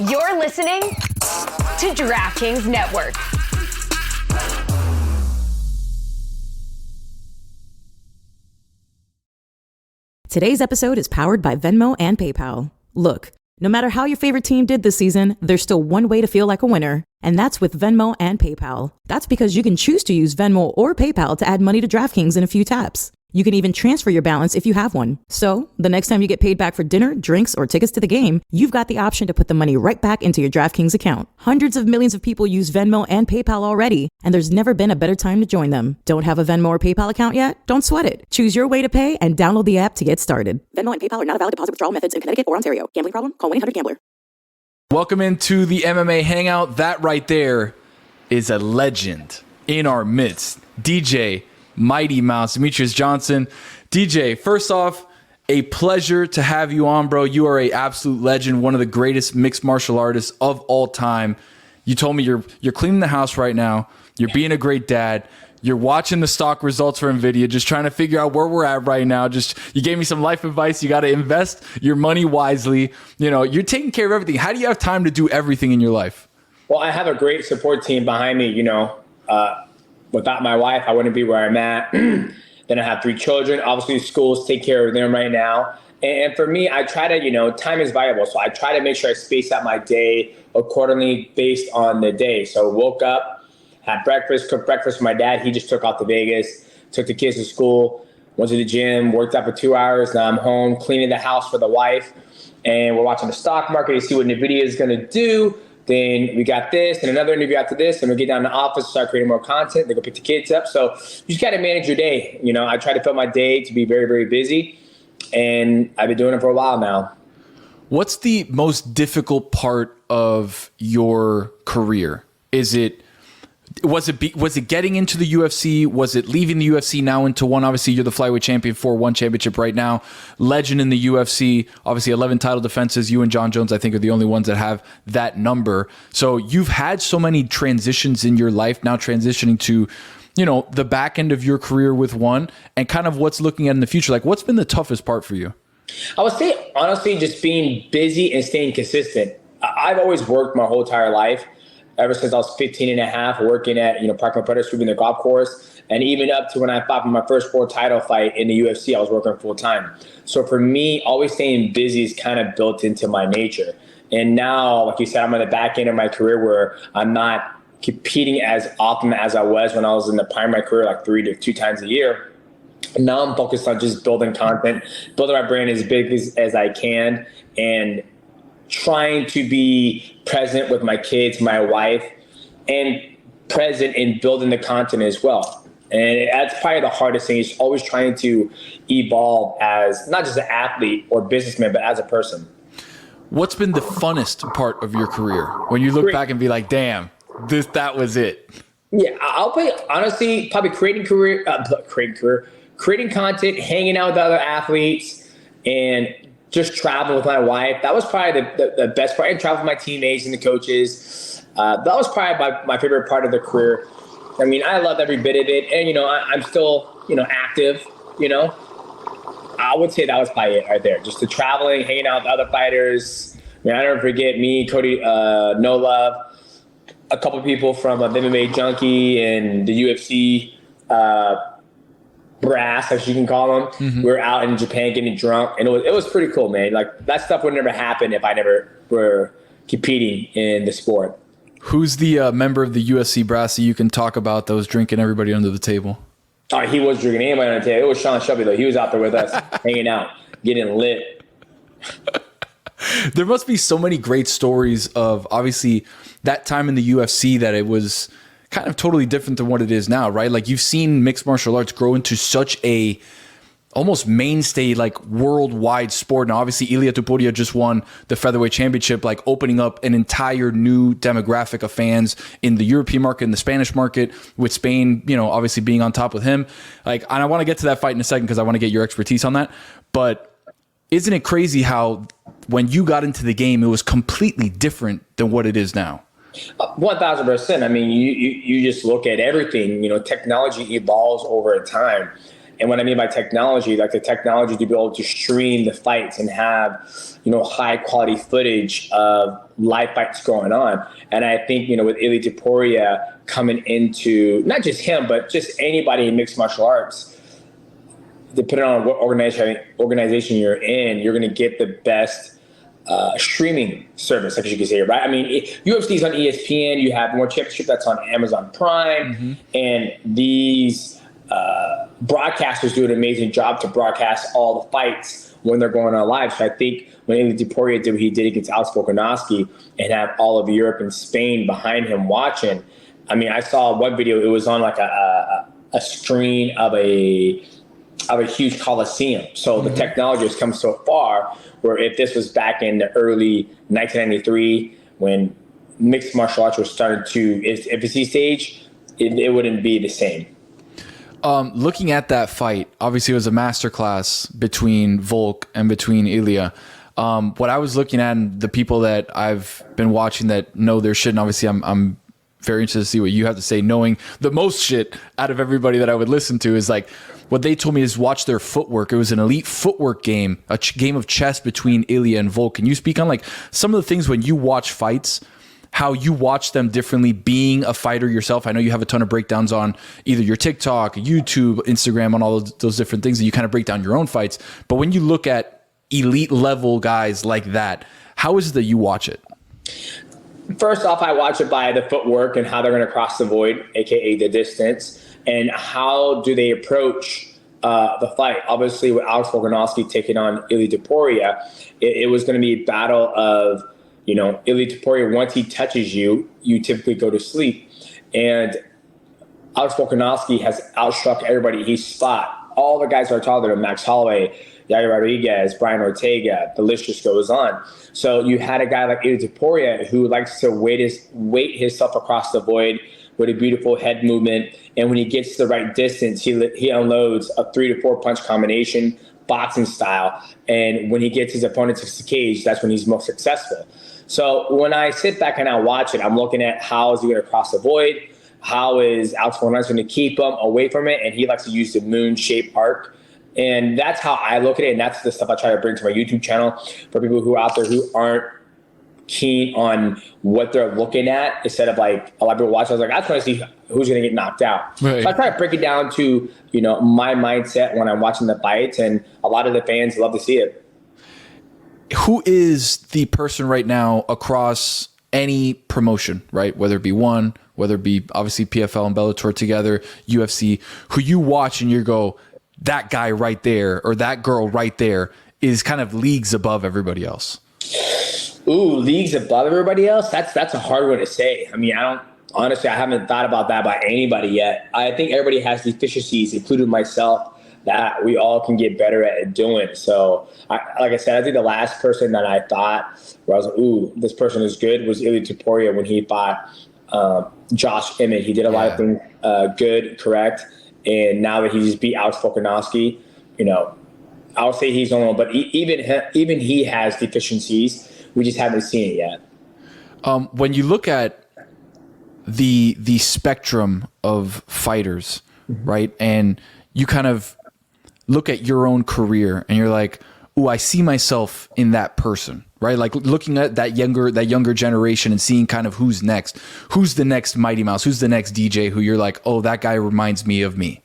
You're listening to DraftKings Network. Today's episode is powered by Venmo and PayPal. Look, no matter how your favorite team did this season, there's still one way to feel like a winner, and that's with Venmo and PayPal. That's because you can choose to use Venmo or PayPal to add money to DraftKings in a few taps. You can even transfer your balance if you have one. So, the next time you get paid back for dinner, drinks, or tickets to the game, you've got the option to put the money right back into your DraftKings account. Hundreds of millions of people use Venmo and PayPal already, and there's never been a better time to join them. Don't have a Venmo or PayPal account yet? Don't sweat it. Choose your way to pay and download the app to get started. Venmo and PayPal are not a valid deposit withdrawal methods in Connecticut or Ontario. Gambling problem? Call 1-800-GAMBLER. Welcome into the MMA Hangout. That right there is a legend in our midst. DJ Mighty Mouse, Demetrious Johnson. DJ, first off, a pleasure to have you on, bro. You are an absolute legend, one of the greatest mixed martial artists of all time. You told me you're cleaning the house right now. You're being a great dad. You're watching the stock results for NVIDIA, just trying to figure out where we're at right now. You gave me some life advice. You got to invest your money wisely. You know, you're taking care of everything. How do you have time to do everything in your life? Well, I have a great support team behind me. Without my wife, I wouldn't be where I'm at. Then I have 3 children. Obviously, schools take care of them right now. And for me, I try to, time is valuable. So I try to make sure I space out my day accordingly based on the day. So woke up, had breakfast, cooked breakfast for my dad. He just took off to Vegas, took the kids to school, went to the gym, worked out for 2 hours. Now I'm home cleaning the house for the wife. And we're watching the stock market to see what NVIDIA is going to do. Then we got this and another interview after this, and we get down to the office, start creating more content. They go pick the kids up. So you just got to manage your day. I try to fill my day to be very, very busy, and I've been doing it for a while now. What's the most difficult part of your career? Was it getting into the UFC? Was it leaving the UFC now into one? Obviously, you're the flyweight champion for one championship right now. Legend in the UFC. Obviously, 11 title defenses. You and John Jones, I think, are the only ones that have that number. So you've had so many transitions in your life, now transitioning to, the back end of your career with one, and kind of what's looking at in the future. Like, what's been the toughest part for you? I would say, honestly, just being busy and staying consistent. I've always worked my whole entire life. Ever since I was 15 and a half, working at, Park McCutcheon, sweeping the golf course. And even up to when I fought for my first world title fight in the UFC, I was working full time. So for me, always staying busy is kind of built into my nature. And now, like you said, I'm on the back end of my career where I'm not competing as often as I was when I was in the prime of my career, like 3 to 2 times a year. And now I'm focused on just building content, building my brand as big as I can, and trying to be present with my kids, my wife, and present in building the content as well. And that's probably the hardest thing, is always trying to evolve as not just an athlete or businessman, but as a person. What's been the funnest part of your career when you look back and be like, damn, that was it? Yeah, I'll play, honestly, probably creating content, hanging out with other athletes, and just travel with my wife. That was probably the best part. And travel with my teammates and the coaches. That was probably my favorite part of the career. I mean, I love every bit of it. And, I'm still, active, I would say that was probably it right there. Just the traveling, hanging out with other fighters. I never forget me, Cody, No Love, a couple of people from MMA Junkie and the UFC brass, as you can call them. Mm-hmm. We were out in Japan getting drunk, and it was pretty cool, man. Like, that stuff would never happen if I never were competing in the sport. Who's the member of the UFC brass that you can talk about that was drinking everybody under the table? Oh, he was drinking anybody on the table. It was Sean Shelby, though. He was out there with us, hanging out, getting lit. There must be so many great stories of, obviously, that time in the UFC that it was kind of totally different than what it is now, right? Like, you've seen mixed martial arts grow into such a almost mainstay, like, worldwide sport. Now, obviously, Ilia Topuria just won the featherweight championship, like, opening up an entire new demographic of fans in the European market, in the Spanish market, with Spain, obviously being on top with him. Like, and I want to get to that fight in a second because I want to get your expertise on that. But isn't it crazy how when you got into the game, it was completely different than what it is now? 1,000%. I mean, you just look at everything, technology evolves over time. And what I mean by technology, like the technology to be able to stream the fights and have, high quality footage of live fights going on. And I think, with Ilia Topuria coming into, not just him, but just anybody in mixed martial arts, depending on what organization you're in, you're going to get the best streaming service, I guess you could say, right? I mean, UFC's on ESPN, you have One Championship that's on Amazon Prime, and these broadcasters do an amazing job to broadcast all the fights when they're going on live. So I think when Ilia Topuria did what he did against Alex Volkanovski and have all of Europe and Spain behind him watching, I mean, I saw one video, it was on like a screen of a huge coliseum. So the technology has come so far where if this was back in the early 1993 when mixed martial arts was starting to its infancy stage, it wouldn't be the same. Looking at that fight, obviously it was a masterclass between Volk and between Ilia. What I was looking at, and the people that I've been watching that know their shit, and obviously I'm very interested to see what you have to say, knowing the most shit out of everybody that I would listen to, is like, what they told me is watch their footwork. It was an elite footwork game, a game of chess between Ilia and Volk. Can you speak on like some of the things when you watch fights, how you watch them differently being a fighter yourself? I know you have a ton of breakdowns on either your TikTok, YouTube, Instagram, on all of those different things that you kind of break down your own fights. But when you look at elite level guys like that, how is it that you watch it? First off, I watch it by the footwork and how they're going to cross the void, aka the distance, and how do they approach the fight. Obviously, with Alex Volkanovski taking on Ilia Topuria, it was going to be a battle of, Ilia Topuria, once he touches you, you typically go to sleep. And Alex Volkanovski has outstruck everybody. He's fought all the guys who are taller than him, Max Holloway, Yair Rodriguez, Brian Ortega, the list just goes on. So you had a guy like Ilia Topuria who likes to weight himself across the void with a beautiful head movement. And when he gets to the right distance, he unloads a 3 to 4 punch combination, boxing style. And when he gets his opponent to the cage, that's when he's most successful. So when I sit back and I watch it, I'm looking at how is he going to cross the void? How is Alex Volkanovski going to keep him away from it? And he likes to use the moon-shaped arc. And that's how I look at it. And that's the stuff I try to bring to my YouTube channel for people who are out there who aren't keen on what they're looking at. Instead of like a lot of people watch, I was like, I just want to see who's going to get knocked out. Right. So I try to break it down to, my mindset when I'm watching the fights. And a lot of the fans love to see it. Who is the person right now across any promotion, right? Whether it be one, whether it be obviously PFL and Bellator together, UFC, who you watch and you go, that guy right there or that girl right there is kind of leagues above everybody else? Ooh, leagues above everybody else? That's a hard one to say. I mean, I haven't thought about that by anybody yet. I think everybody has deficiencies, including myself, that we all can get better at doing. So, like I said, I think the last person that I thought where I was like, ooh, this person is good was Ilia Topuria when he fought Josh Emmett. He did a lot of things good, correct. And now that he just beat Alex Volkanovski, I would say he's on one. But even he has deficiencies. We just haven't seen it yet. When you look at the spectrum of fighters, right, and you kind of look at your own career and you're like, ooh, I see myself in that person, right? Like looking at that younger generation and seeing kind of who's next, who's the next Mighty Mouse, who's the next DJ who you're like, oh, that guy reminds me of me.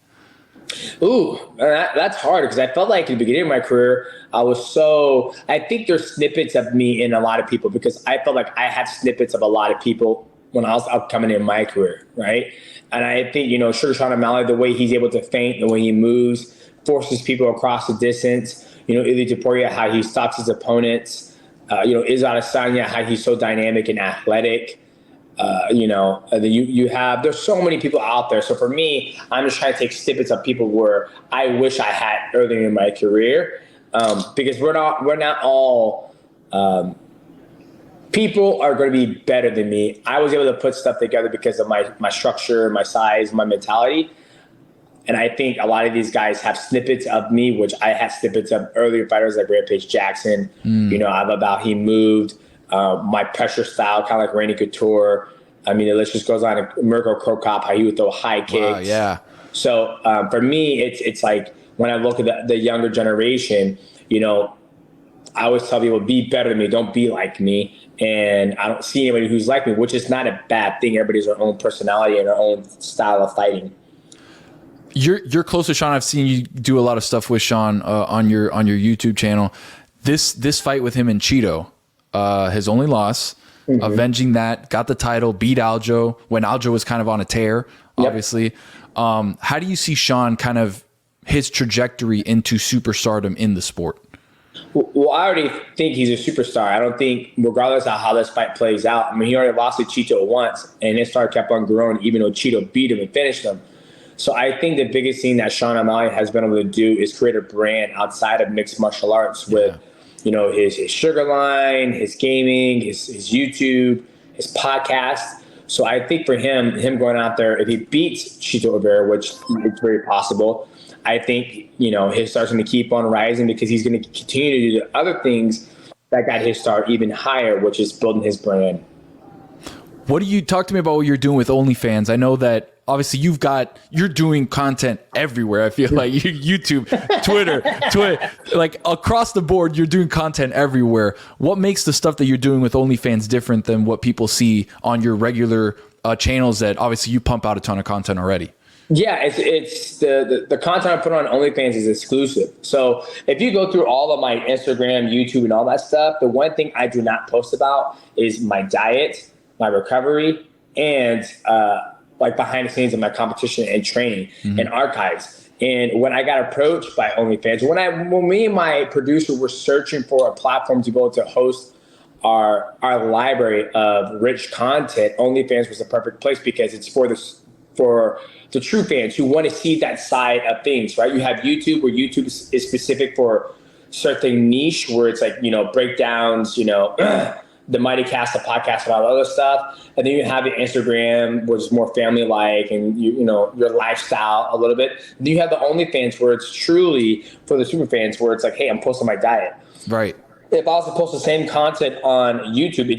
Ooh, that's hard because I felt like in the beginning of my career, I think there's snippets of me in a lot of people because I felt like I had snippets of a lot of people when I was upcoming in my career, right? And I think, Sugar Sean O'Malley, the way he's able to feint, the way he moves, forces people across the distance. Ilia Topuria, how he stops his opponents. Izzy Adesanya, how he's so dynamic and athletic. There's so many people out there. So for me, I'm just trying to take snippets of people where I wish I had earlier in my career, because we're not all. People are going to be better than me. I was able to put stuff together because of my structure, my size, my mentality. And I think a lot of these guys have snippets of me, which I had snippets of earlier fighters like Rampage Jackson. I love how he moved. My pressure style, kind of like Randy Couture. I mean, the list just goes on. Mirko Krokop, how he would throw high kicks. Wow, yeah. So for me, it's like when I look at the younger generation, I always tell people, be better than me, don't be like me. And I don't see anybody who's like me, which is not a bad thing. Everybody's their own personality and their own style of fighting. You're close to Sean. I've seen you do a lot of stuff with Sean on your YouTube channel. This fight with him and Cheeto, his only loss, avenging that, got the title, beat Aljo when Aljo was kind of on a tear, obviously. Yep. How do you see Sean kind of his trajectory into superstardom in the sport? Well, I already think he's a superstar. I don't think, regardless of how this fight plays out, I mean, he already lost to Cheeto once, and his star kept on growing, even though Cheeto beat him and finished him. So I think the biggest thing that Sean O'Malley has been able to do is create a brand outside of mixed martial arts with, his sugar line, his gaming, his YouTube, his podcast. So I think for him going out there, if he beats Cheeto Rivera, which is very possible, I think, his star's going to keep on rising because he's going to continue to do the other things that got his star even higher, which is building his brand. What do you talk to me about what you're doing with OnlyFans? I know that obviously you're doing content everywhere. I feel like YouTube, Twitter, like across the board, you're doing content everywhere. What makes the stuff that you're doing with OnlyFans different than what people see on your regular channels that obviously you pump out a ton of content already? Yeah, it's the content I put on OnlyFans is exclusive. So if you go through all of my Instagram, YouTube, and all that stuff, the one thing I do not post about is my diet, my recovery, and like behind the scenes of my competition and training and archives. And when I got approached by OnlyFans, when me and my producer were searching for a platform to be able to host our library of rich content, OnlyFans was the perfect place because it's for the true fans who want to see that side of things, right? You have YouTube, where YouTube is specific for certain niche, where it's like, breakdowns, the Mighty Cast, the podcast, and all that other stuff. And then you have your Instagram, which is more family-like, and your lifestyle a little bit. Then you have the OnlyFans, where it's truly for the super fans, where it's like, hey, I'm posting my diet. Right. If I was to post the same content on YouTube,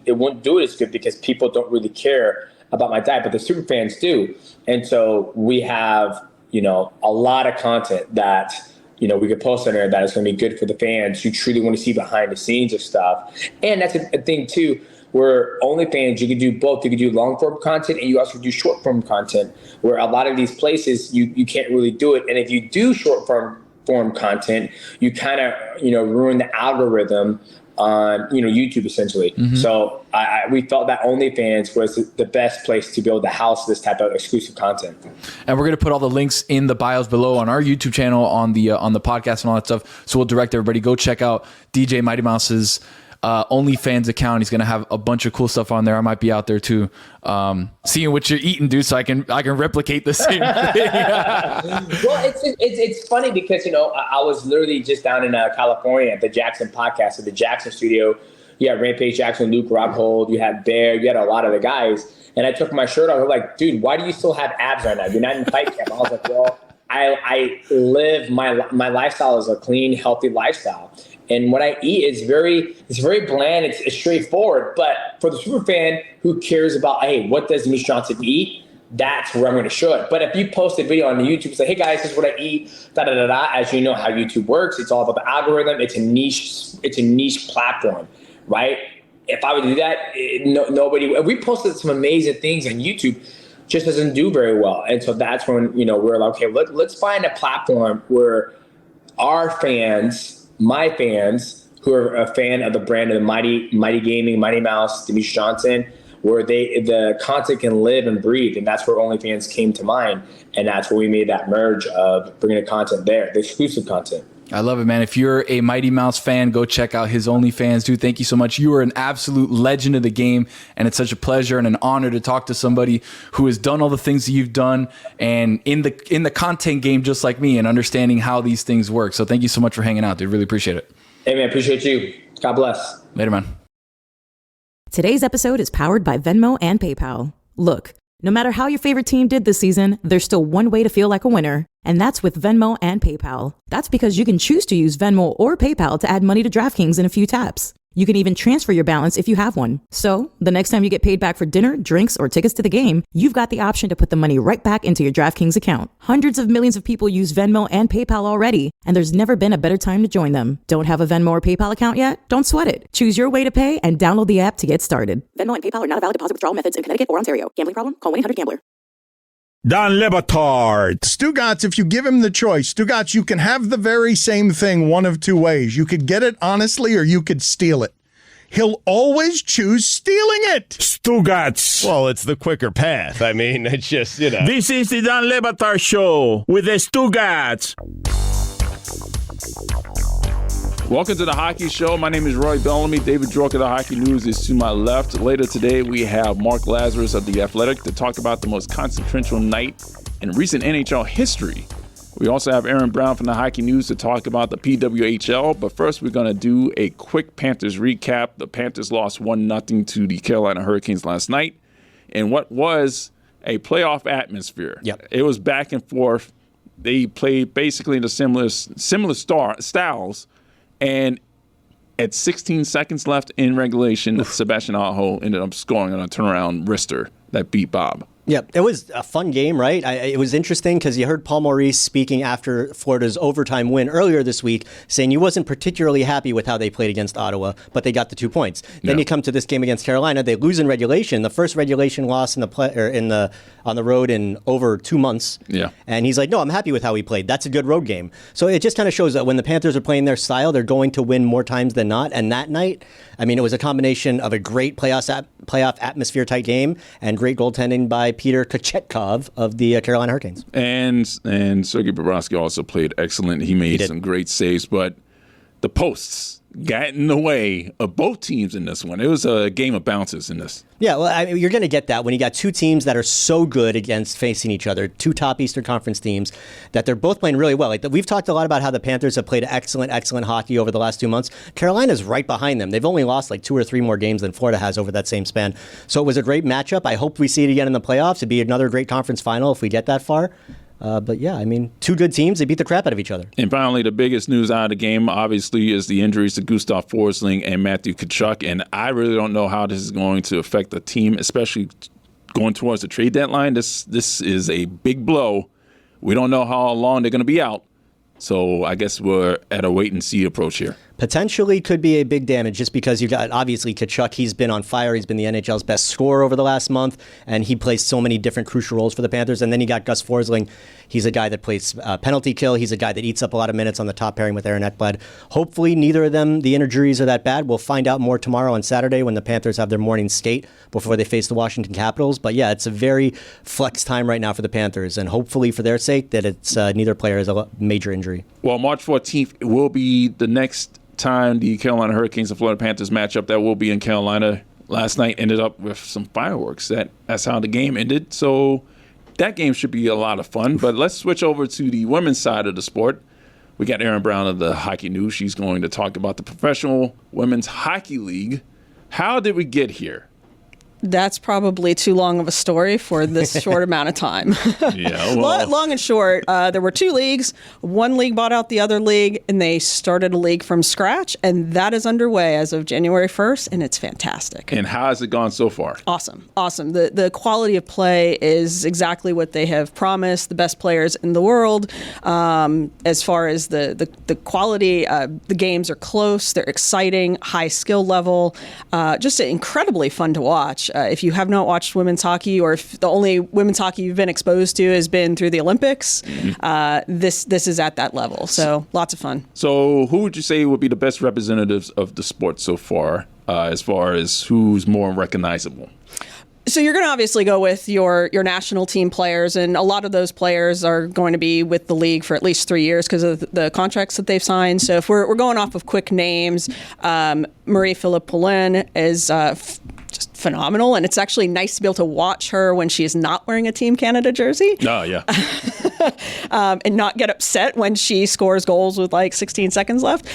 it wouldn't do it as good because people don't really care about my diet, but the super fans do. And so we have, a lot of content that, we could post on there that is going to be good for the fans who truly want to see behind the scenes of stuff. And that's a thing too, where OnlyFans, you can do both. You can do long form content and you also do short form content, where a lot of these places you can't really do it. And if you do short form content, you kind of, ruin the algorithm on, YouTube essentially. So we felt that OnlyFans was the best place to be able to house this type of exclusive content. And we're going to put all the links in the bios below on our YouTube channel, on the podcast and all that stuff. So we'll direct everybody, go check out DJ Mighty Mouse's OnlyFans account. He's going to have a bunch of cool stuff on there. I might be out there too, seeing what you're eating, dude, so I can replicate the same thing. Well, it's funny because, I was literally just down in California at the Jackson podcast at the Jackson studio. You had Rampage Jackson, Luke Rockhold, you had Bear, you had a lot of the guys. And I took my shirt off. I was like, dude, why do you still have abs right now? You're not in fight camp. I was like, well, I live my lifestyle is a clean, healthy lifestyle. And what I eat is very bland. It's straightforward. But for the super fan who cares about, hey, what does Demetrious Johnson eat? That's where I'm going to show it. But if you post a video on YouTube and say, hey guys, this is what I eat, as you know how YouTube works, it's all about the algorithm. It's a niche platform, right? If I would do that, nobody. We posted some amazing things on YouTube, just doesn't do very well. And so that's when we're like, okay, let's find a platform where our fans, my fans, who are a fan of the brand of the Mighty Gaming, Mighty Mouse, Demetrious Johnson, where the content can live and breathe. And that's where OnlyFans came to mind. And that's where we made that merge of bringing the content there, the exclusive content. I love it, man. If you're a Mighty Mouse fan, go check out his OnlyFans. Dude, thank you so much. You are an absolute legend of the game, and it's such a pleasure and an honor to talk to somebody who has done all the things that you've done and in the content game just like me and understanding how these things work. So thank you so much for hanging out, dude. Really appreciate it. Hey, man, appreciate you. God bless. Later, man. Today's episode is powered by Venmo and PayPal. Look, no matter how your favorite team did this season, there's still one way to feel like a winner, and that's with Venmo and PayPal. That's because you can choose to use Venmo or PayPal to add money to DraftKings in a few taps. You can even transfer your balance if you have one. So, the next time you get paid back for dinner, drinks, or tickets to the game, you've got the option to put the money right back into your DraftKings account. Hundreds of millions of people use Venmo and PayPal already, and there's never been a better time to join them. Don't have a Venmo or PayPal account yet? Don't sweat it. Choose your way to pay and download the app to get started. Venmo and PayPal are not a valid deposit withdrawal methods in Connecticut or Ontario. Gambling problem? Call 1-800-GAMBLER. Don Le Batard. Stugotz, if you give him the choice, Stugotz, you can have the very same thing one of two ways. You could get it honestly or you could steal it. He'll always choose stealing it. Stugotz. Well, it's the quicker path. I mean, it's just, This is the Don Le Batard Show with the Stugotz. Welcome to the Hockey Show. My name is Roy Bellamy. David Dwork of the Hockey News is to my left. Later today, we have Mark Lazerus of The Athletic to talk about the most consequential night in recent NHL history. We also have Erin Brown from the Hockey News to talk about the PWHL. But first, we're going to do a quick Panthers recap. The Panthers lost 1-0 to the Carolina Hurricanes last night in what was a playoff atmosphere. Yep. It was back and forth. They played basically the similar styles. And at 16 seconds left in regulation, Sebastian Aho ended up scoring on a turnaround wrister that beat Bob. Yeah, it was a fun game, right? It was interesting because you heard Paul Maurice speaking after Florida's overtime win earlier this week, saying he wasn't particularly happy with how they played against Ottawa, but they got the 2 points. Then you come to this game against Carolina, they lose in regulation, the first regulation loss on the road in over 2 months. Yeah, and he's like, "No, I'm happy with how he played. That's a good road game." So it just kind of shows that when the Panthers are playing their style, they're going to win more times than not. And that night, I mean, it was a combination of a great playoff atmosphere type game and great goaltending by Peter Kochetkov of the Carolina Hurricanes. And Sergei Bobrovsky also played excellent. He made some great saves, but the posts got in the way of both teams in this one. It was a game of bounces in this. Yeah, well, you're going to get that when you got two teams that are so good against facing each other, two top Eastern Conference teams, that they're both playing really well. Like we've talked a lot about how the Panthers have played excellent hockey over the last 2 months. Carolina's right behind them. They've only lost like 2 or 3 more games than Florida has over that same span. So it was a great matchup. I hope we see it again in the playoffs. It'd be another great conference final if we get that far. But yeah, I mean, two good teams, they beat the crap out of each other. And finally, the biggest news out of the game, obviously, is the injuries to Gustav Forsling and Matthew Tkachuk. And I really don't know how this is going to affect the team, especially going towards the trade deadline. This is a big blow. We don't know how long they're going to be out. So I guess we're at a wait-and-see approach here. Potentially could be a big damage just because you got, obviously, Tkachuk. He's been on fire. He's been the NHL's best scorer over the last month, and he plays so many different crucial roles for the Panthers. And then you got Gus Forsling. He's a guy that plays penalty kill. He's a guy that eats up a lot of minutes on the top pairing with Aaron Ekblad. Hopefully, neither of them, the injuries are that bad. We'll find out more tomorrow on Saturday when the Panthers have their morning skate before they face the Washington Capitals. But yeah, it's a very flex time right now for the Panthers, and hopefully for their sake that it's neither player has a major injury. Well, March 14th will be the next time the Carolina Hurricanes and Florida Panthers matchup. That will be in Carolina. Last night ended up with some fireworks. That's how the game ended. So that game should be a lot of fun. But let's switch over to the women's side of the sport. We got Erin Brown of the Hockey News. She's going to talk about the Professional Women's Hockey League. How did we get here? That's probably too long of a story for this short amount of time. Yeah, well, long and short, there were 2 leagues. One league bought out the other league, and they started a league from scratch, and that is underway as of January 1st, and it's fantastic. And how has it gone so far? Awesome. The quality of play is exactly what they have promised. The best players in the world. As far as the quality, the games are close. They're exciting, high skill level, just incredibly fun to watch. If you have not watched women's hockey, or if the only women's hockey you've been exposed to has been through the Olympics, this is at that level. So lots of fun. So who would you say would be the best representatives of the sport so far as who's more recognizable? So you're going to obviously go with your national team players, and a lot of those players are going to be with the league for at least 3 years because of the contracts that they've signed. So if we're going off of quick names, Marie-Philippe Poulin is just phenomenal, and it's actually nice to be able to watch her when she is not wearing a Team Canada jersey. Oh, yeah. and not get upset when she scores goals with like 16 seconds left.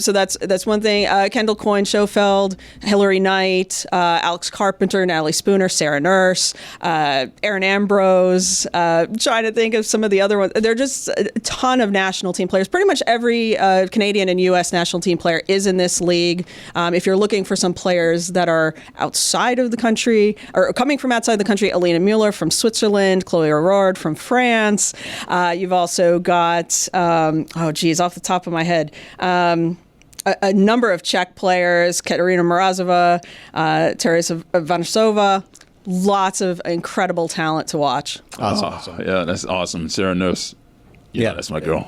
So that's one thing. Kendall Coyne, Schofeld, Hillary Knight, Alex Carpenter, Natalie Spooner, Sarah Nurse, Erin Ambrose. Trying to think of some of the other ones. They're just a ton of national team players. Pretty much every Canadian and U.S. national team player is in this league. If you're looking for some players that are outside of the country or coming from outside the country, Alina Mueller from Switzerland, Chloe Aurard from France. You've also got, off the top of my head, a number of Czech players, Katerina Mrazova, Teresa Vanasova. Lots of incredible talent to watch. Awesome. Yeah, that's awesome. Sarah Nurse. Yeah, that's my girl.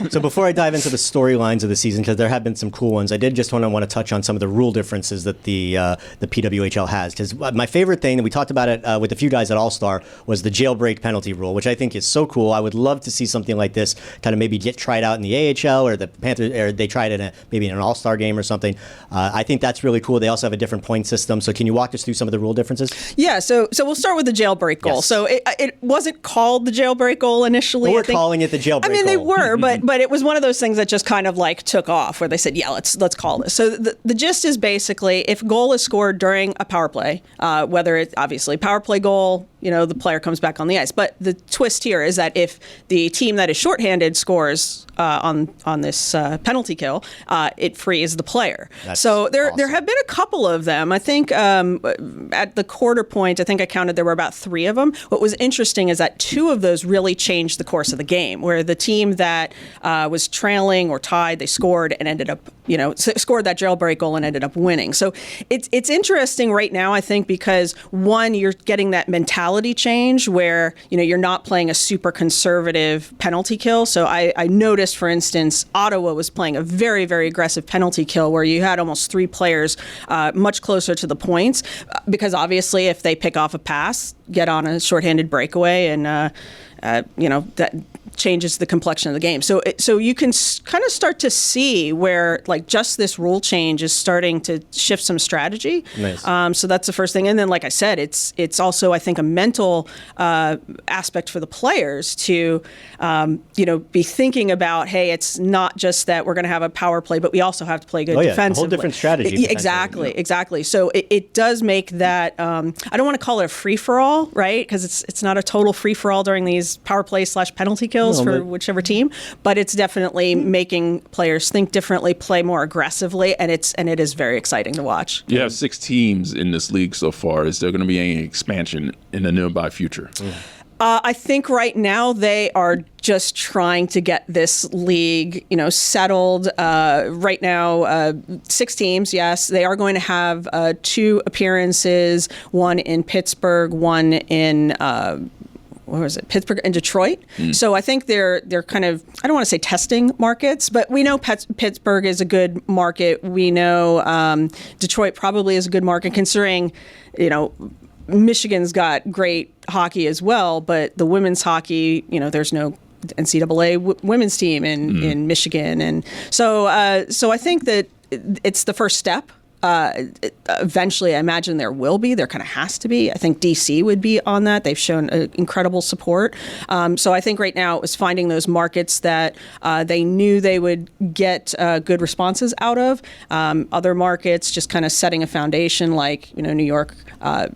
So before I dive into the storylines of the season, because there have been some cool ones, I did just want to touch on some of the rule differences that the PWHL has. Because my favorite thing, and we talked about it with a few guys at All-Star, was the jailbreak penalty rule, which I think is so cool. I would love to see something like this kind of maybe get tried out in the AHL, or the Panthers, or they tried it maybe in an All-Star game or something. I think that's really cool. They also have a different point system. So can you walk us through some of the rule differences? Yeah, so we'll start with the jailbreak goal. Yes. So it wasn't called the jailbreak goal initially. We're calling it the jailbreak goal. They were, but it was one of those things that just kind of like took off, where they said, yeah, let's call this. So the gist is basically, if goal is scored during a power play, whether it's obviously power play goal, the player comes back on the ice. But the twist here is that if the team that is shorthanded scores on this penalty kill, it frees the player. So there have been a couple of them. I think at the quarter point, I think I counted there were about 3 of them. What was interesting is that 2 of those really changed the course of the game, where the team that was trailing or tied, they scored and ended up, scored that jailbreak goal and ended up winning. So it's interesting right now, I think, because one, you're getting that mentality change where, you're not playing a super conservative penalty kill. So I noticed, for instance, Ottawa was playing a very, very aggressive penalty kill where you had almost 3 players much closer to the points, because obviously if they pick off a pass, get on a shorthanded breakaway, and that changes the complexion of the game. So you can kind of start to see where just this rule change is starting to shift some strategy. Nice. So that's the first thing. And then, like I said, it's also, I think, a mental aspect for the players to be thinking about, hey, it's not just that we're going to have a power play, but we also have to play good defensively. A whole different strategy. Exactly. So it does make that, I don't want to call it a free-for-all, right? Because it's not a total free-for-all during these power play / penalty kills for whichever team, but it's definitely making players think differently, play more aggressively, and it is very exciting to watch. You have 6 teams in this league so far. Is there going to be any expansion in the nearby future? I think right now they are just trying to get this league, settled. Right now, 6 teams, yes. They are going to have 2 appearances, one in Pittsburgh, one in Pittsburgh and Detroit. So I think they're kind of, I don't want to say testing markets, but we know Pittsburgh is a good market. We know Detroit probably is a good market, considering, Michigan's got great hockey as well, but the women's hockey, there's no NCAA women's team in Michigan. And so I think that it's the first step. Eventually, I imagine there kind of has to be. I think DC would be on that. They've shown incredible support. So I think right now it was finding those markets that they knew they would get good responses out of. Other markets, just kind of setting a foundation, like, New York. I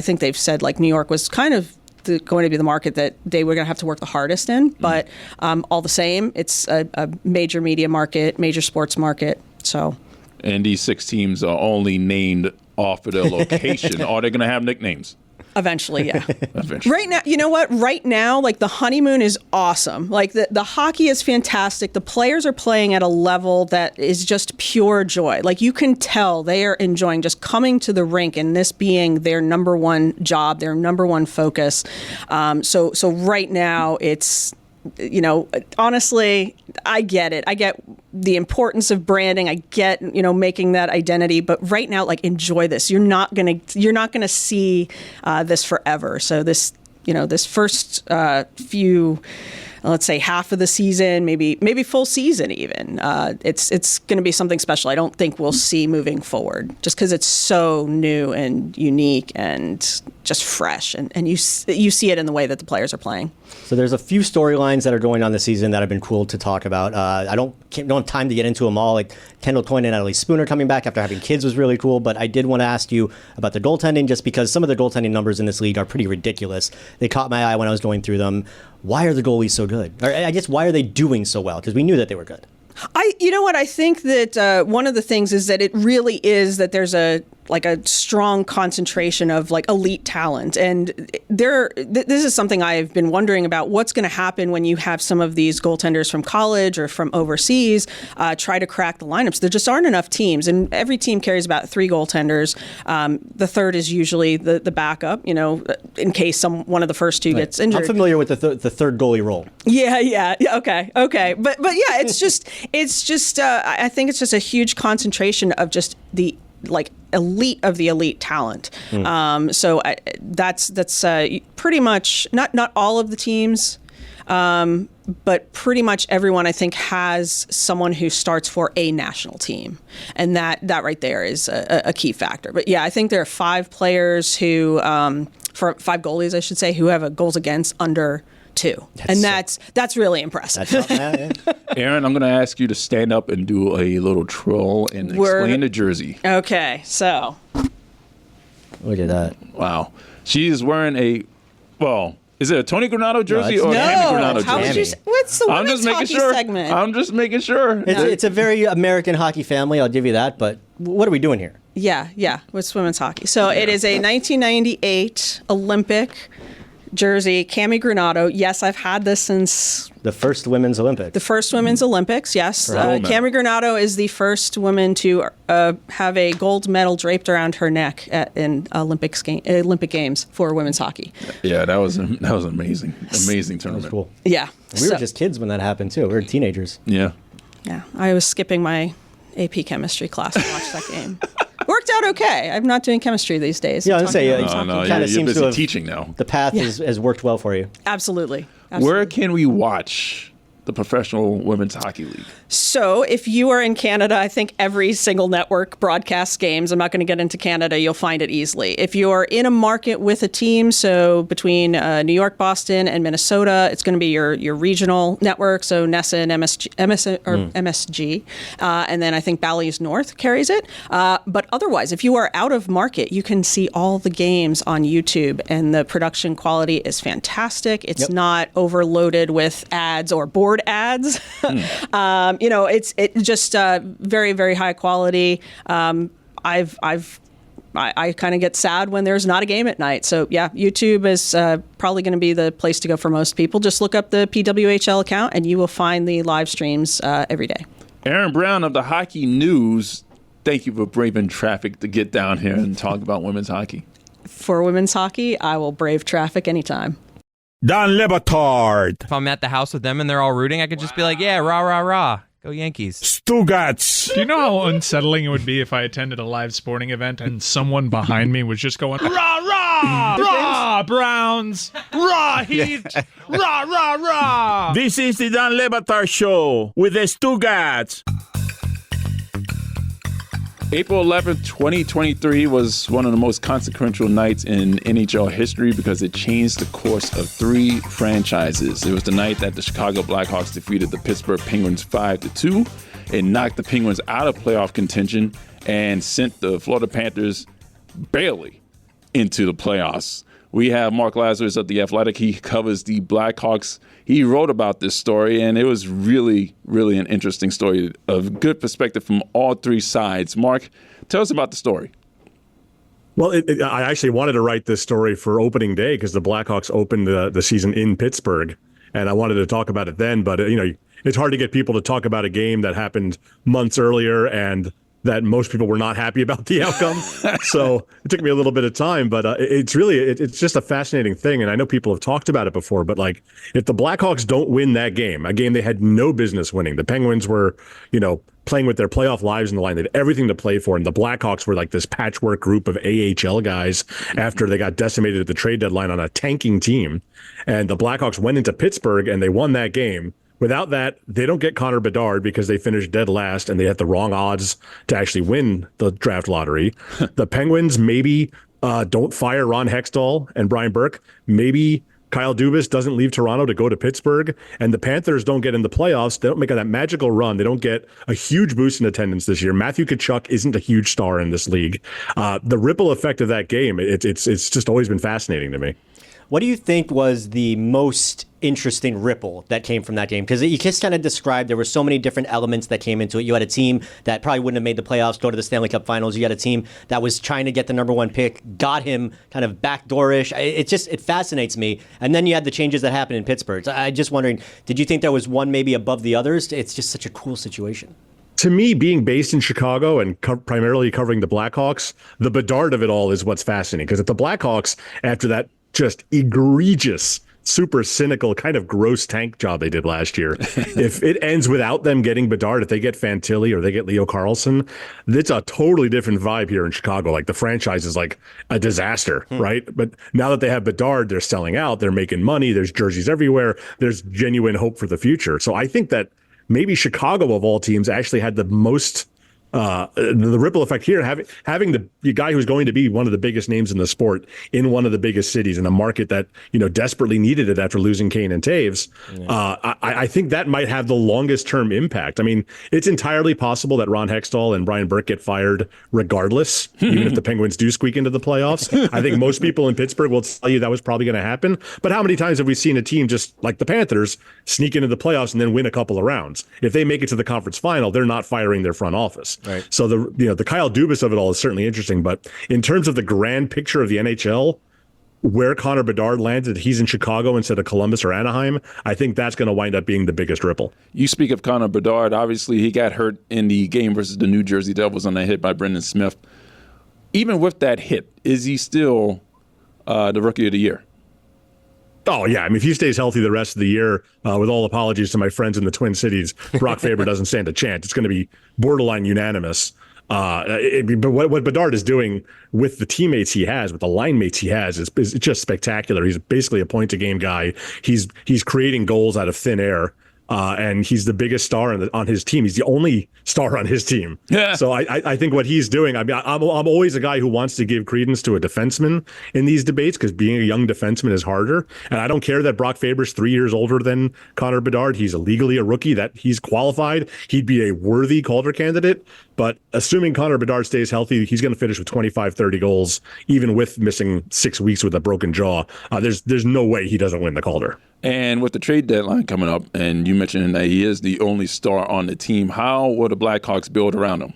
think they've said New York was kind of going to be the market that they were going to have to work the hardest in. But all the same, it's a major media market, major sports market. So. And these 6 teams are only named off of their location. Are they going to have nicknames? Eventually, yeah. Eventually. Right now, you know what? Right now, the honeymoon is awesome. The hockey is fantastic. The players are playing at a level that is just pure joy. You can tell they are enjoying just coming to the rink and this being their number one job, their number one focus. So right now, it's, honestly, I get it. I get the importance of branding. I get, making that identity. But right now, enjoy this. You're not gonna see this forever. So this, this first few let's say half of the season, maybe full season even. It's going to be something special. I don't think we'll see moving forward, just because it's so new and unique and just fresh, and you see it in the way that the players are playing. So there's a few storylines that are going on this season that have been cool to talk about. I don't have time to get into them all. Like Kendall Coyne and Natalie Spooner coming back after having kids was really cool. But I did want to ask you about the goaltending, just because some of the goaltending numbers in this league are pretty ridiculous. They caught my eye when I was going through them. Why are the goalies so good? Or I guess, why are they doing so well? Because we knew that they were good. You know what? I think that one of the things is that it really is that there's a strong concentration of elite talent, and this is something I've been wondering about. What's going to happen when you have some of these goaltenders from college or from overseas try to crack the lineups? There just aren't enough teams, and every team carries about 3 goaltenders. The third is usually the backup, in case one of the first 2 gets injured. I'm familiar with the third goalie role. Yeah. Okay. But yeah, it's just I think it's just a huge concentration of just the elite of the elite talent. So that's pretty much not all of the teams, but pretty much everyone, I think, has someone who starts for a national team, and that right there is a key factor. But yeah, I think there are 5 players who, for 5 goalies, I should say, who have a goals against under 2, and that's really impressive. Erin, I'm going to ask you to stand up and do a little troll and explain the jersey. Okay, so look at that. Wow, she is wearing is it a Tony Granato jersey or a Tammy Granato jersey? How would you? What's the women's hockey segment? I'm just making sure. It's a very American hockey family. I'll give you that. But what are we doing here? Yeah. What's women's hockey? So it is a 1998 Olympic jersey, Cami Granato. Yes, I've had this since the first women's Olympics. The first women's Olympics, yes. Cami Granato is the first woman to have a gold medal draped around her neck in Olympic Games for women's hockey. Yeah, that was amazing. Amazing tournament. That was cool. Yeah. We were just kids when that happened too. We were teenagers. Yeah. Yeah. I was skipping my AP chemistry class to watch that game. Worked out okay. I'm not doing chemistry these days. Yeah, I was going to say, you're busy teaching now. The path has worked well for you. Absolutely. Where can we watch the Professional Women's Hockey League? So if you are in Canada, I think every single network broadcasts games. I'm not going to get into Canada. You'll find it easily. If you're in a market with a team, so between New York, Boston, and Minnesota, it's going to be your regional network, so NESA and MSG. And then I think Bally's North carries it. But otherwise, if you are out of market, you can see all the games on YouTube, and the production quality is fantastic. It's not overloaded with ads or board ads. It's just very, very high quality. I kind of get sad when there's not a game at night. So yeah, YouTube is probably going to be the place to go for most people. Just look up the PWHL account and you will find the live streams every day. Erin Brown of the Hockey News, thank you for braving traffic to get down here and talk about women's hockey. For women's hockey, I will brave traffic anytime. Don Batard. If I'm at the house with them and they're all rooting, I could just be like, yeah, rah, rah, rah. Go Yankees. Stugotz. Do you know how unsettling it would be if I attended a live sporting event and someone behind me was just going, rah, rah, rah, Browns, rah, Heat, rah, rah, rah. This is the Don Batard Show with the Stugotz. April 11th, 2023 was one of the most consequential nights in NHL history because it changed the course of 3 franchises. It was the night that the Chicago Blackhawks defeated the Pittsburgh Penguins 5-2. It knocked the Penguins out of playoff contention and sent the Florida Panthers barely into the playoffs. We have Mark Lazerus of The Athletic. He covers the Blackhawks. He wrote about this story, and it was really, really an interesting story of good perspective from all 3 sides. Mark, tell us about the story. Well, I actually wanted to write this story for opening day because the Blackhawks opened the season in Pittsburgh, and I wanted to talk about it then. But, it's hard to get people to talk about a game that happened months earlier and that most people were not happy about the outcome. So it took me a little bit of time, but it's just a fascinating thing. And I know people have talked about it before, but like if the Blackhawks don't win that game, a game they had no business winning, the Penguins were, playing with their playoff lives in the line. They had everything to play for. And the Blackhawks were like this patchwork group of AHL guys after they got decimated at the trade deadline on a tanking team. And the Blackhawks went into Pittsburgh and they won that game. Without that, they don't get Connor Bedard because they finished dead last and they had the wrong odds to actually win the draft lottery. The Penguins maybe don't fire Ron Hextall and Brian Burke. Maybe Kyle Dubas doesn't leave Toronto to go to Pittsburgh, and the Panthers don't get in the playoffs. They don't make that magical run. They don't get a huge boost in attendance this year. Matthew Tkachuk isn't a huge star in this league. The ripple effect of that game, it's just always been fascinating to me. What do you think was the most interesting ripple that came from that game? Because you just kind of described there were so many different elements that came into it. You had a team that probably wouldn't have made the playoffs, go to the Stanley Cup Finals. You had a team that was trying to get the number one pick, got him kind of backdoorish. It fascinates me. And then you had the changes that happened in Pittsburgh. So I'm just wondering, did you think there was one maybe above the others? It's just such a cool situation. To me, being based in Chicago and primarily covering the Blackhawks, the Bedard of it all is what's fascinating. Because if the Blackhawks, after that just egregious, super cynical, kind of gross tank job they did last year, if it ends without them getting Bedard, if they get Fantilli or they get Leo Carlsson, it's a totally different vibe here in Chicago. Like the franchise is like a disaster, right? But now that they have Bedard, they're selling out, they're making money, there's jerseys everywhere, there's genuine hope for the future. So I think that maybe Chicago of all teams actually had the most the ripple effect here, having the guy who's going to be one of the biggest names in the sport in one of the biggest cities in a market that desperately needed it after losing Kane and Taves. I think that might have the longest term impact. I mean, it's entirely possible that Ron Hextall and Brian Burke get fired regardless, even if the Penguins do squeak into the playoffs. I think most people in Pittsburgh will tell you that was probably going to happen. But how many times have we seen a team just like the Panthers sneak into the playoffs and then win a couple of rounds? If they make it to the conference final, they're not firing their front office. Right. So the Kyle Dubas of it all is certainly interesting, but in terms of the grand picture of the NHL, where Connor Bedard landed, he's in Chicago instead of Columbus or Anaheim, I think that's going to wind up being the biggest ripple. You speak of Connor Bedard. Obviously, he got hurt in the game versus the New Jersey Devils on that hit by Brendan Smith. Even with that hit, is he still the Rookie of the Year? Oh, yeah. I mean, if he stays healthy the rest of the year, with all apologies to my friends in the Twin Cities, Brock Faber doesn't stand a chance. It's going to be borderline unanimous. But what Bedard is doing with the teammates he has, with the line mates he has, is just spectacular. He's basically a point-a-game guy. He's creating goals out of thin air. And he's the biggest star on his team. He's the only star on his team. Yeah. So I think what he's doing, I mean, I'm always a guy who wants to give credence to a defenseman in these debates because being a young defenseman is harder. And I don't care that Brock Faber's 3 years older than Connor Bedard. He's legally a rookie, that he's qualified. He'd be a worthy Calder candidate. But assuming Connor Bedard stays healthy, he's going to finish with 25, 30 goals, even with missing 6 weeks with a broken jaw. There's no way he doesn't win the Calder. And with the trade deadline coming up, and you mentioned that he is the only star on the team, how will the Blackhawks build around him?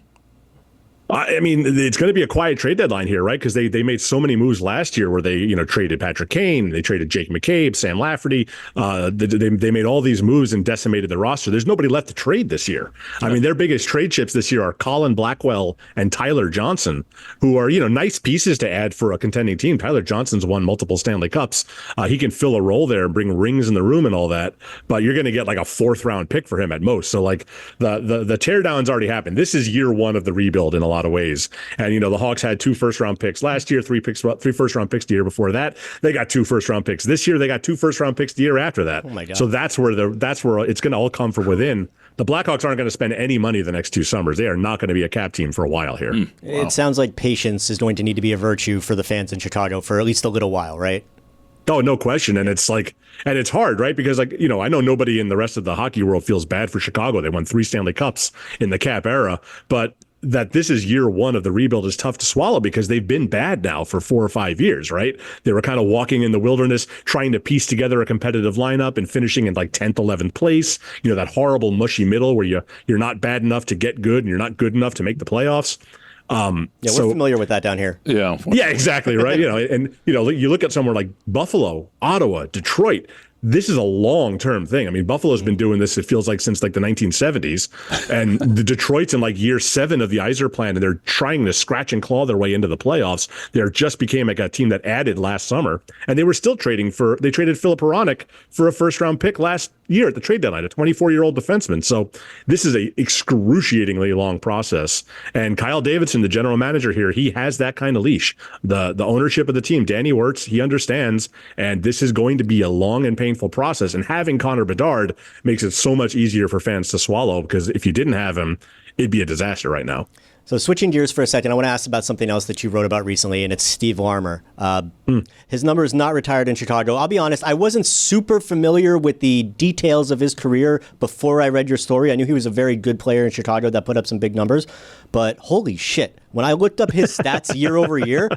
I mean, it's going to be a quiet trade deadline here, right? Because they made so many moves last year where they, traded Patrick Kane, they traded Jake McCabe, Sam Lafferty. They made all these moves and decimated the roster. There's nobody left to trade this year. I mean, their biggest trade chips this year are Colin Blackwell and Tyler Johnson, who are, nice pieces to add for a contending team. Tyler Johnson's won multiple Stanley Cups. He can fill a role there and bring rings in the room and all that. But you're going to get like a 4th round pick for him at most. So like the teardown's already happened. This is year one of the rebuild in a lot of ways. And the Hawks had 2 first-round picks last year, 3 first-round picks the year before that. They got 2 first-round picks this year. They got 2 first-round picks the year after that. Oh my God. So that's where it's going to all come from within. The Blackhawks aren't going to spend any money the next 2 summers. They are not going to be a cap team for a while here. Wow. It sounds like patience is going to need to be a virtue for the fans in Chicago for at least a little while, right? Oh, no question. And it's hard, right? Because I know nobody in the rest of the hockey world feels bad for Chicago. They won 3 Stanley Cups in the Cap era, but that this is year one of the rebuild is tough to swallow because they've been bad now for 4 or 5 years, right? They were kind of walking in the wilderness, trying to piece together a competitive lineup and finishing in like 10th, 11th place. That horrible mushy middle where you're not bad enough to get good and you're not good enough to make the playoffs. We're familiar with that down here. Yeah, exactly, right? And you look at somewhere like Buffalo, Ottawa, Detroit. this is a long-term thing. I mean, Buffalo's been doing this, it feels like, since like the 1970s. And the Detroit's in like year 7 of the Yzer plan, and they're trying to scratch and claw their way into the playoffs. They just became like a team that added last summer. And they were still they traded Filip Hronek for a first-round pick last year at the trade deadline, a 24-year-old defenseman. So this is a excruciatingly long process. And Kyle Davidson, the general manager here, he has that kind of leash. The ownership of the team, Danny Wirtz, he understands, and this is going to be a long and painful process. And having Connor Bedard makes it so much easier for fans to swallow, because if you didn't have him, it'd be a disaster right now. So switching gears for a second, I want to ask about something else that you wrote about recently, and it's Steve Larmer. His number is not retired in Chicago. I'll be honest, I wasn't super familiar with the details of his career before I read your story. I knew he was a very good player in Chicago that put up some big numbers, but holy shit. When I looked up his stats year over year,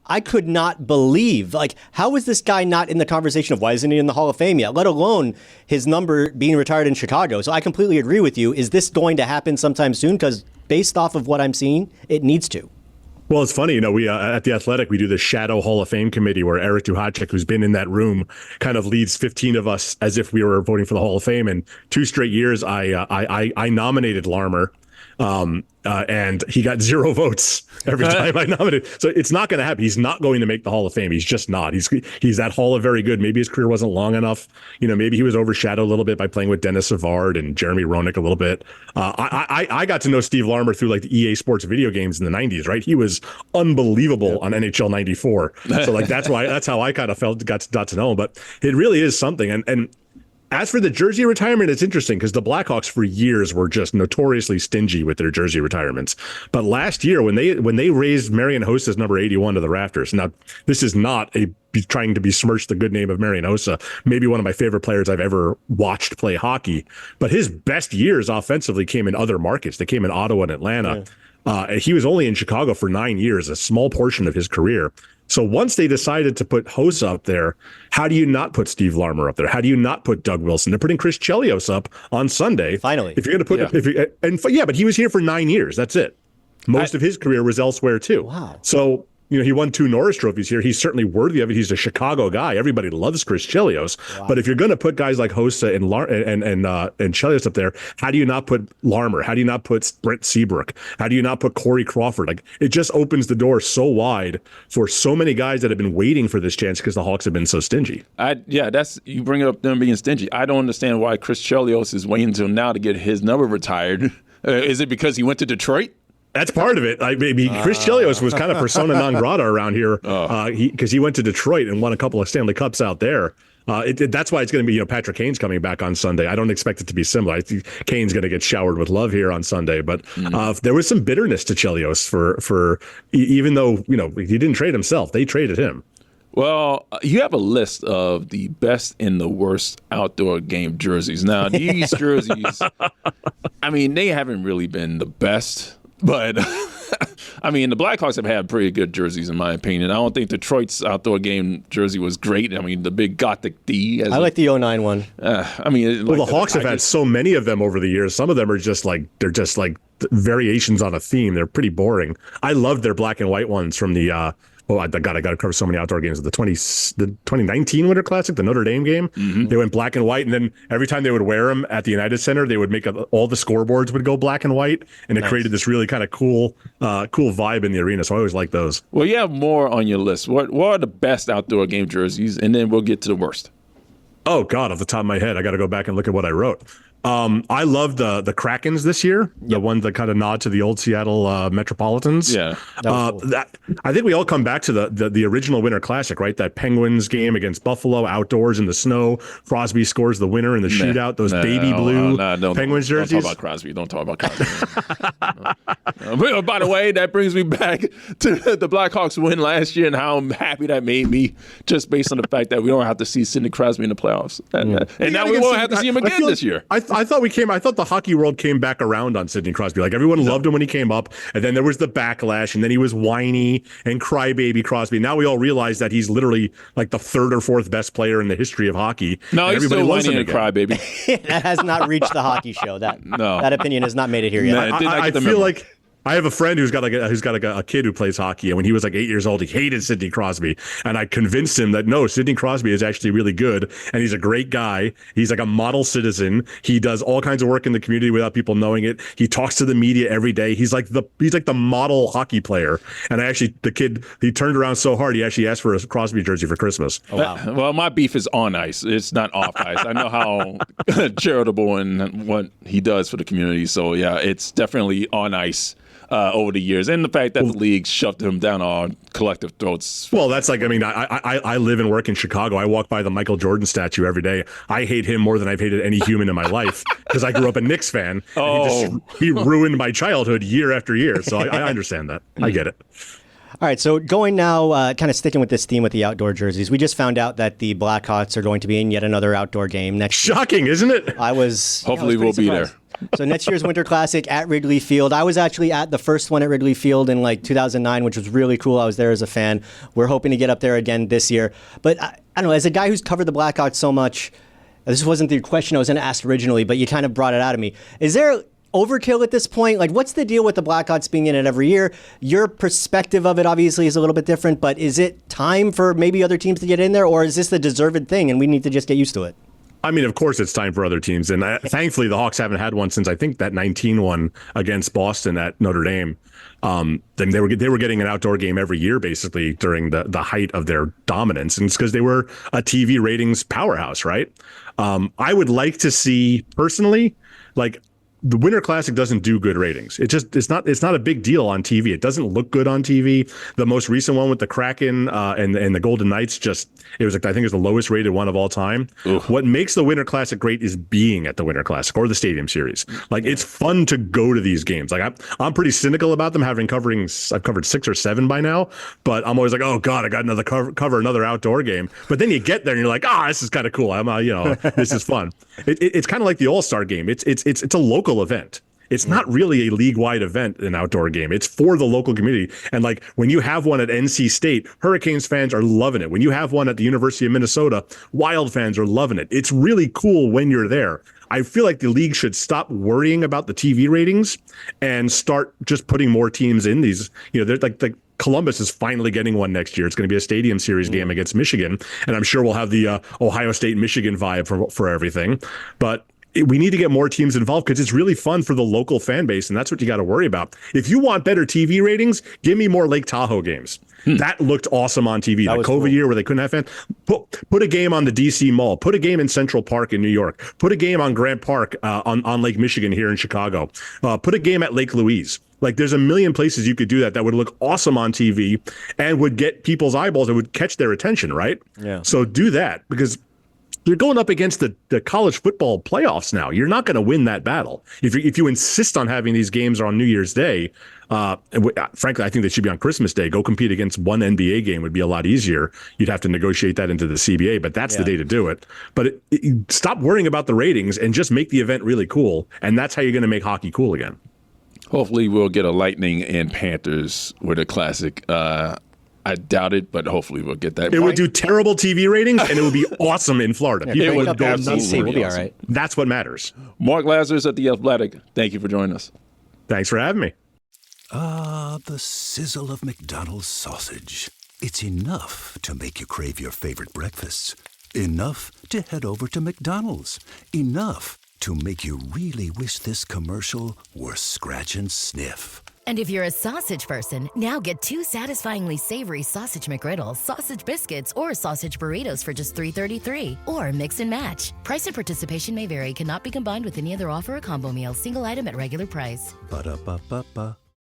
I could not believe, like, how is this guy not in the conversation of why isn't he in the Hall of Fame yet, let alone his number being retired in Chicago? So I completely agree with you. Is this going to happen sometime soon? Because based off of what I'm seeing, it needs to. Well, it's funny, we at The Athletic, we do the Shadow Hall of Fame committee where Eric Duhacek, who's been in that room, kind of leads 15 of us as if we were voting for the Hall of Fame. And 2 straight years, I nominated Larmer. And he got 0 votes every time I nominated. So it's not going to happen. He's not going to make the Hall of Fame. He's just not. He's that Hall of Very Good. Maybe his career wasn't long enough. Maybe he was overshadowed a little bit by playing with Dennis Savard and Jeremy Roenick a little bit. I got to know Steve Larmer through like the EA Sports video games in the 90s, right? He was unbelievable on NHL 94. So like that's how I kind of got to know him. But it really is something. And as for the jersey retirement, it's interesting because the Blackhawks for years were just notoriously stingy with their jersey retirements. But last year, when they raised Marian Hossa's number 81 to the rafters, now this is not trying to besmirch the good name of Marian Hossa, maybe one of my favorite players I've ever watched play hockey. But his best years offensively came in other markets. They came in Ottawa and Atlanta. He was only in Chicago for 9 years, a small portion of his career. So once they decided to put Hossa up there, how do you not put Steve Larmer up there? How do you not put Doug Wilson? They're putting Chris Chelios up on Sunday. Finally. If you're going to put, but he was here for 9 years. That's it. Most of his career was elsewhere too. Wow. So, he won 2 Norris trophies here. He's certainly worthy of it. He's a Chicago guy. Everybody loves Chris Chelios. Wow. But if you're going to put guys like Hossa and Chelios up there, how do you not put Larmer? How do you not put Brent Seabrook? How do you not put Corey Crawford? Like, it just opens the door so wide for so many guys that have been waiting for this chance because the Hawks have been so stingy. You bring up them being stingy. I don't understand why Chris Chelios is waiting until now to get his number retired. Is it because he went to Detroit? That's part of it. Chris Chelios was kind of persona non grata around here because he went to Detroit and won a couple of Stanley Cups out there. That's why it's going to be, Patrick Kane's coming back on Sunday. I don't expect it to be similar. I think Kane's going to get showered with love here on Sunday. But there was some bitterness to Chelios for even though, he didn't trade himself. They traded him. Well, you have a list of the best and the worst outdoor game jerseys. Now, these jerseys, they haven't really been the best. But, the Blackhawks have had pretty good jerseys, in my opinion. I don't think Detroit's outdoor game jersey was great. The big Gothic D. I like the 09 one. The Hawks have had so many of them over the years. Some of them are just like variations on a theme. They're pretty boring. I loved their black and white ones from the I got to cover so many outdoor games. The 2019 Winter Classic, the Notre Dame game, they went black and white, and then every time they would wear them at the United Center, they would make all the scoreboards would go black and white, and it created this really kind of cool vibe in the arena. So I always like those. Well, you have more on your list. What are the best outdoor game jerseys, and then we'll get to the worst. Oh God, off the top of my head, I got to go back and look at what I wrote. I love the Krakens this year, the one that kind of nod to the old Seattle Metropolitans. Yeah, cool. I think we all come back to the original Winter Classic, right? That Penguins game against Buffalo outdoors in the snow. Crosby scores the winner in the shootout. Those baby blue Penguins jerseys. Don't talk about Crosby. By the way, that brings me back to the Blackhawks win last year and how happy that made me, just based on the fact that we don't have to see Sidney Crosby in the playoffs, and now we won't have to see him again this year. I thought the hockey world came back around on Sidney Crosby. Like, everyone loved him when he came up, and then there was the backlash, and then he was whiny and crybaby Crosby. Now we all realize that he's literally like the 3rd or 4th best player in the history of hockey. No, he's still whiny and crybaby. That has not reached the hockey show. That opinion has not made it here yet. I feel like I have a friend who's got a kid who plays hockey, and when he was like 8 years old, he hated Sidney Crosby, and I convinced him that no, Sidney Crosby is actually really good, and he's a great guy. He's like a model citizen. He does all kinds of work in the community without people knowing it. He talks to the media every day. He's like the model hockey player. And the kid, he turned around so hard he actually asked for a Crosby jersey for Christmas. Oh, wow. Well, my beef is on ice. It's not off ice. I know how charitable and what he does for the community. So yeah, it's definitely on ice. Over the years, and the fact that the league shoved him down our collective throats. Well, that's like, I mean, I live and work in Chicago. I walk by the Michael Jordan statue every day. I hate him more than I've hated any human in my life because I grew up a Knicks fan. And he ruined my childhood year after year. So I understand that. I get it. All right, so going now, kind of sticking with this theme with the outdoor jerseys, we just found out that the Blackhawks are going to be in yet another outdoor game next year. Shocking, isn't it? Hopefully we'll be there. So next year's Winter Classic at Wrigley Field. I was actually at the first one at Wrigley Field in like 2009, which was really cool. I was there as a fan. We're hoping to get up there again this year. But I don't know, as a guy who's covered the Blackhawks so much, this wasn't the question I was going to ask originally, but you kind of brought it out of me. Is there overkill at this point? Like, what's the deal with the Blackhawks being in it every year? Your perspective of it obviously is a little bit different, but is it time for maybe other teams to get in there, or is this the deserved thing and we need to just get used to it? I mean, of course, it's time for other teams. And thankfully, the Hawks haven't had one since I think that 19 one against Boston at Notre Dame. Then they were getting an outdoor game every year, basically, during the height of their dominance. And it's because they were a TV ratings powerhouse, right? I would like to see, personally, like, the Winter Classic doesn't do good ratings. It's not a big deal on TV. It doesn't look good on TV. The most recent one with the Kraken and the Golden Knights, it was like, I think it was the lowest rated one of all time. Oof. What makes the Winter Classic great is being at the Winter Classic or the Stadium Series. Like, it's fun to go to these games. Like, I'm pretty cynical about them, I've covered 6 or 7 by now, but I'm always like, oh God, I got another cover another outdoor game. But then you get there and you're like, this is kind of cool. This is fun. It's kind of like the All-Star game. It's a local event. It's not really a league-wide event, an outdoor game. It's for the local community. And like, when you have one at NC State, Hurricanes fans are loving it. When you have one at the University of Minnesota, Wild fans are loving it. It's really cool when you're there. I feel like the league should stop worrying about the TV ratings and start just putting more teams in these. They're like Columbus is finally getting one next year. It's going to be a Stadium Series game against Michigan. And I'm sure we'll have the Ohio State-Michigan vibe for everything. But we need to get more teams involved because it's really fun for the local fan base, and that's what you got to worry about. If you want better TV ratings, give me more Lake Tahoe games. That looked awesome on TV. The COVID year where they couldn't have fans. Put a game on the DC Mall. Put a game in Central Park in New York. Put a game on Grant Park on Lake Michigan here in Chicago. Put a game at Lake Louise. Like, there's a million places you could do that would look awesome on TV and would get people's eyeballs and would catch their attention, right? Yeah. So do that, because you're going up against the college football playoffs now. You're not going to win that battle. If you insist on having these games on New Year's Day, frankly, I think they should be on Christmas Day. Go compete against one NBA game would be a lot easier. You'd have to negotiate that into the CBA, but that's the day to do it. But stop worrying about the ratings and just make the event really cool. And that's how you're going to make hockey cool again. Hopefully we'll get a Lightning and Panthers with a classic. I doubt it, but hopefully we'll get that. It would do terrible TV ratings, and it would be awesome in Florida. It would absolutely we'll be all right. That's what matters. Mark Lazerus at The Athletic, thank you for joining us. Thanks for having me. The sizzle of McDonald's sausage. It's enough to make you crave your favorite breakfasts. Enough to head over to McDonald's. Enough to make you really wish this commercial were scratch and sniff. And if you're a sausage person, now get 2 satisfyingly savory sausage McGriddles, sausage biscuits, or sausage burritos for just $3.33. Or mix and match. Price and participation may vary. Cannot be combined with any other offer or combo meal. Single item at regular price. Ba-da-ba-ba-ba.